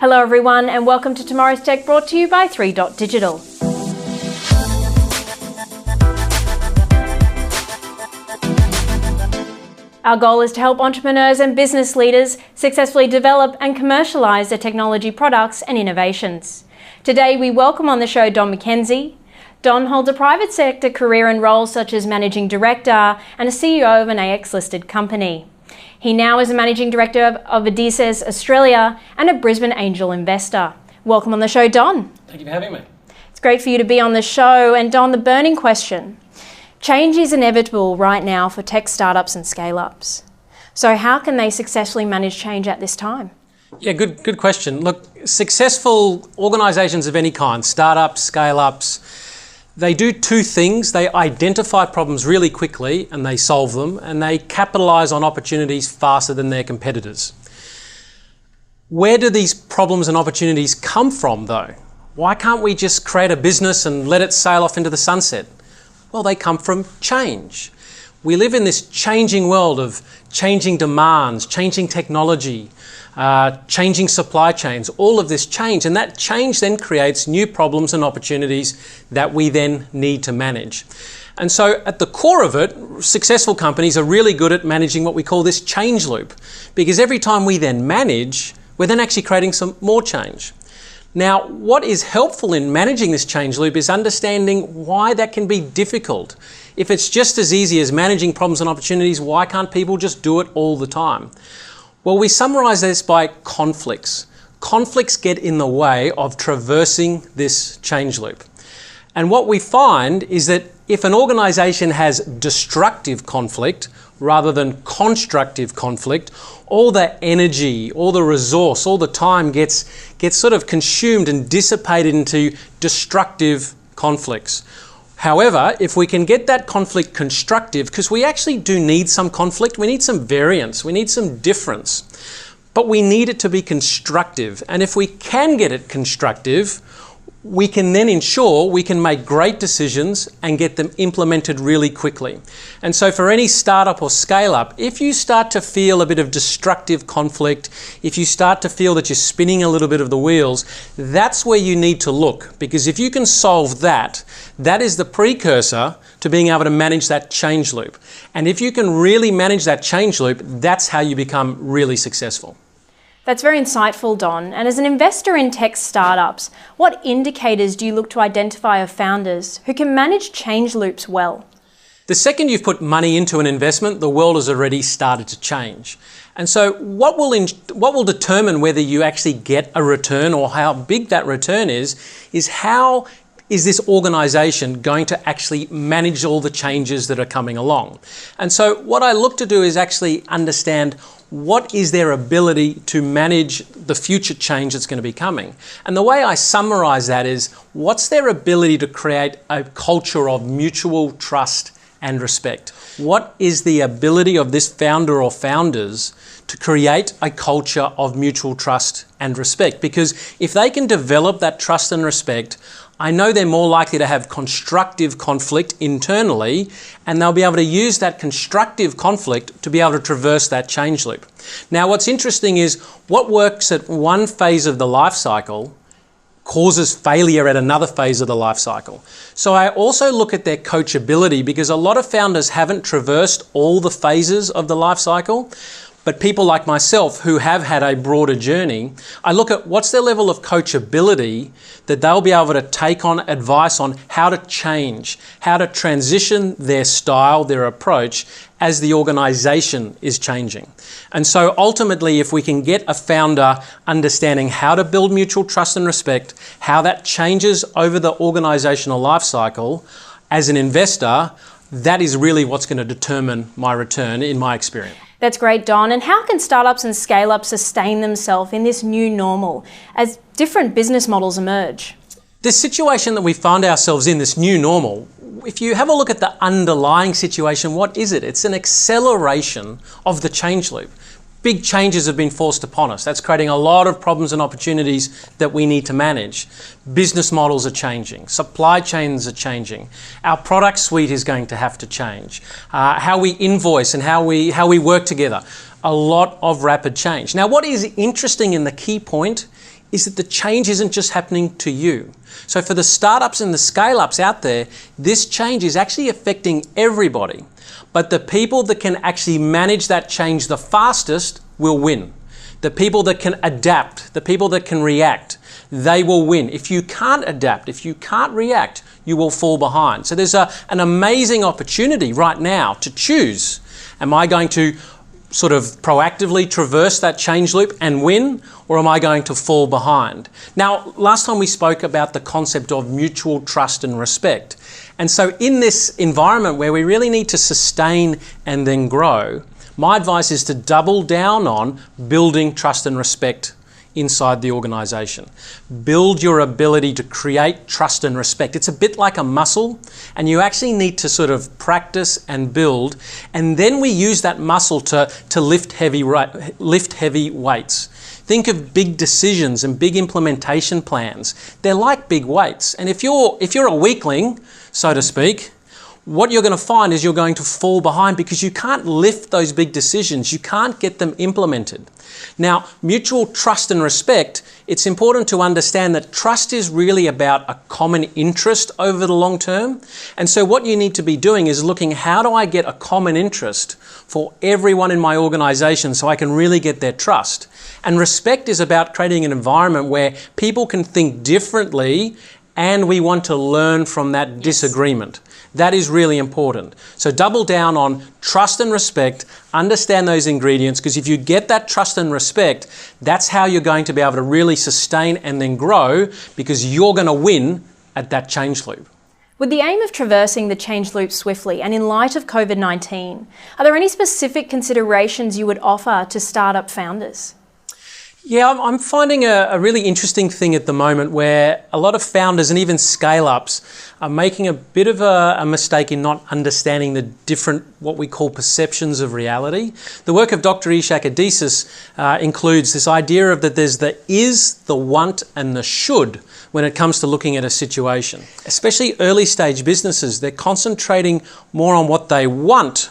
Hello everyone and welcome to Tomorrow's Tech, brought to you by 3.digital. Our goal is to help entrepreneurs and business leaders successfully develop and commercialise their technology products and innovations. Today we welcome on the show Don McKenzie. Don holds a private sector career in roles such as Managing Director and a CEO of an AX-listed company. He now is a Managing Director of Adizes Australia and a Brisbane angel investor. Welcome on the show, Don. Thank you for having me. It's great for you to be on the show. And Don, the burning question. Change is inevitable right now for tech startups and scale-ups. So how can they successfully manage change at this time? Yeah, good question. Look, successful organisations of any kind, startups, scale-ups, they do two things. They identify problems really quickly and they solve them, and they capitalise on opportunities faster than their competitors. Where do these problems and opportunities come from though? Why can't we just create a business and let it sail off into the sunset? Well, they come from change. We live in this changing world of changing demands, changing technology, changing supply chains, all of this change. And that change then creates new problems and opportunities that we then need to manage. And so at the core of it, successful companies are really good at managing what we call this change loop, because every time we then manage, we're then actually creating some more change. Now, what is helpful in managing this change loop is understanding why that can be difficult. If it's just as easy as managing problems and opportunities, why can't people just do it all the time? Well, we summarise this by conflicts. Conflicts get in the way of traversing this change loop. And what we find is that if an organisation has destructive conflict rather than constructive conflict, all the energy, all the resource, all the time gets sort of consumed and dissipated into destructive conflicts. However, if we can get that conflict constructive, because we actually do need some conflict, we need some variance, we need some difference, but we need it to be constructive. And if we can get it constructive, we can then ensure we can make great decisions and get them implemented really quickly. And so for any startup or scale-up, if you start to feel a bit of destructive conflict, if you start to feel that you're spinning a little bit of the wheels, that's where you need to look. Because if you can solve that, that is the precursor to being able to manage that change loop. And if you can really manage that change loop, that's how you become really successful. That's very insightful, Don. And as an investor in tech startups, what indicators do you look to identify of founders who can manage change loops well? The second you've put money into an investment, the world has already started to change. And so what will determine whether you actually get a return or how big that return is how is this organisation going to actually manage all the changes that are coming along. And so what I look to do is actually understand what is their ability to manage the future change that's going to be coming. And the way I summarise that is, what's their ability to create a culture of mutual trust and respect? What is the ability of this founder or founders to create a culture of mutual trust and respect? Because if they can develop that trust and respect, I know they're more likely to have constructive conflict internally, and they'll be able to use that constructive conflict to be able to traverse that change loop. Now, what's interesting is what works at one phase of the life cycle causes failure at another phase of the life cycle. So I also look at their coachability, because a lot of founders haven't traversed all the phases of the life cycle. But people like myself who have had a broader journey, I look at what's their level of coachability that they'll be able to take on advice on how to change, how to transition their style, their approach as the organisation is changing. And so ultimately, if we can get a founder understanding how to build mutual trust and respect, how that changes over the organisational life cycle, as an investor, that is really what's going to determine my return in my experience. That's great, Don. And how can startups and scale-ups sustain themselves in this new normal as different business models emerge? This situation that we find ourselves in, this new normal, if you have a look at the underlying situation, what is it? It's an acceleration of the change loop. Big changes have been forced upon us. That's creating a lot of problems and opportunities that we need to manage. Business models are changing. Supply chains are changing. Our product suite is going to have to change. How we invoice and how we work together. A lot of rapid change. Now, what is interesting in the key point is that the change isn't just happening to you. So for the startups and the scale-ups out there, this change is actually affecting everybody. But the people that can actually manage that change the fastest will win. The people that can adapt, the people that can react, they will win. If you can't adapt, if you can't react, you will fall behind. So there's an amazing opportunity right now to choose. Am I going to sort of proactively traverse that change loop and win, or am I going to fall behind? Now, last time we spoke about the concept of mutual trust and respect. And so in this environment where we really need to sustain and then grow, my advice is to double down on building trust and respect inside the organisation. Build your ability to create trust and respect. It's a bit like a muscle, and you actually need to sort of practice and build, and then we use that muscle to lift heavy weights. Think of big decisions and big implementation plans. They're like big weights, and if you're a weakling, so to speak, what you're going to find is you're going to fall behind because you can't lift those big decisions. You can't get them implemented. Now, mutual trust and respect, it's important to understand that trust is really about a common interest over the long term. And so what you need to be doing is looking, how do I get a common interest for everyone in my organization so I can really get their trust? And respect is about creating an environment where people can think differently and we want to learn from that disagreement. That is really important. So double down on trust and respect, understand those ingredients, because if you get that trust and respect, that's how you're going to be able to really sustain and then grow, because you're going to win at that change loop. With the aim of traversing the change loop swiftly and in light of COVID-19, are there any specific considerations you would offer to startup founders? Yeah, I'm finding a really interesting thing at the moment where a lot of founders and even scale-ups are making a bit of a mistake in not understanding the different, what we call perceptions of reality. The work of Dr. Adizes includes this idea of that there's the is, the want and the should when it comes to looking at a situation. Especially early stage businesses, they're concentrating more on what they want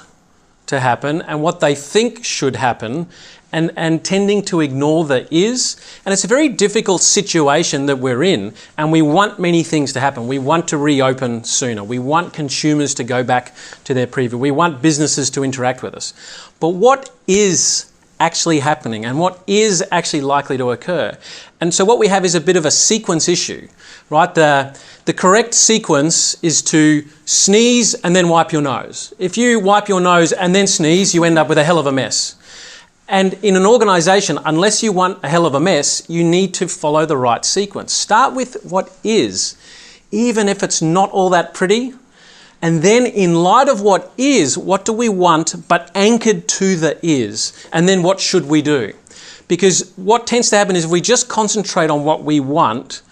to happen and what they think should happen, and tending to ignore the is. And it's a very difficult situation that we're in, and we want many things to happen. We want to reopen sooner. We want consumers to go back to their preview. We want businesses to interact with us. But what is actually happening and what is actually likely to occur? And so what we have is a bit of a sequence issue, right? The correct sequence is to sneeze and then wipe your nose. If you wipe your nose and then sneeze, you end up with a hell of a mess. And in an organisation, unless you want a hell of a mess, you need to follow the right sequence. Start with what is, even if it's not all that pretty. And then in light of what is, what do we want, but anchored to the is? And then what should we do? Because what tends to happen is if we just concentrate on what we want,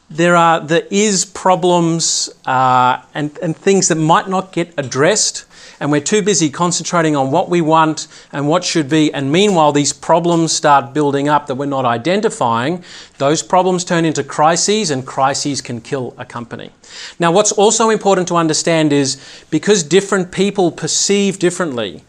there are the is problems and things that might not get addressed, and we're too busy concentrating on what we want and what should be, and meanwhile these problems start building up that we're not identifying. Those problems turn into crises, and crises can kill a company. Now, what's also important to understand is because different people perceive differently,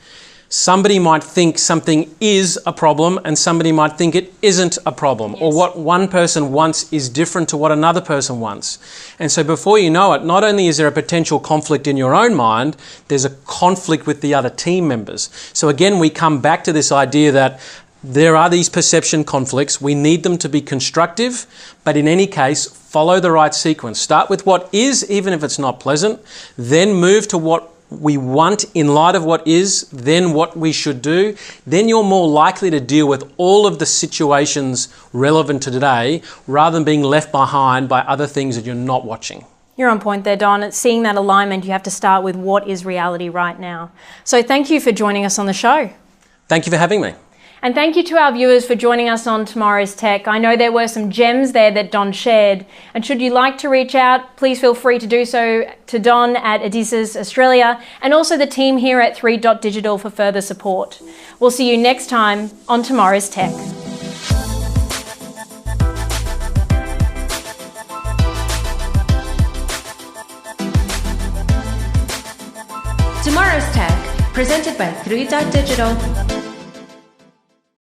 somebody might think something is a problem and somebody might think it isn't a problem. Yes. Or what one person wants is different to what another person wants. And so before you know it, not only is there a potential conflict in your own mind, there's a conflict with the other team members. So again, we come back to this idea that there are these perception conflicts. We need them to be constructive, but in any case, follow the right sequence. Start with what is, even if it's not pleasant, then move to what we want in light of what is, then what we should do. Then you're more likely to deal with all of the situations relevant to today rather than being left behind by other things that you're not watching. You're on point there, Don. It's seeing that alignment, you have to start with what is reality right now. So thank you for joining us on the show. Thank you for having me. And thank you to our viewers for joining us on Tomorrow's Tech. I know there were some gems there that Don shared. And should you like to reach out, please feel free to do so to Don at Adizes Australia and also the team here at 3.digital for further support. We'll see you next time on Tomorrow's Tech. Tomorrow's Tech, presented by 3.digital.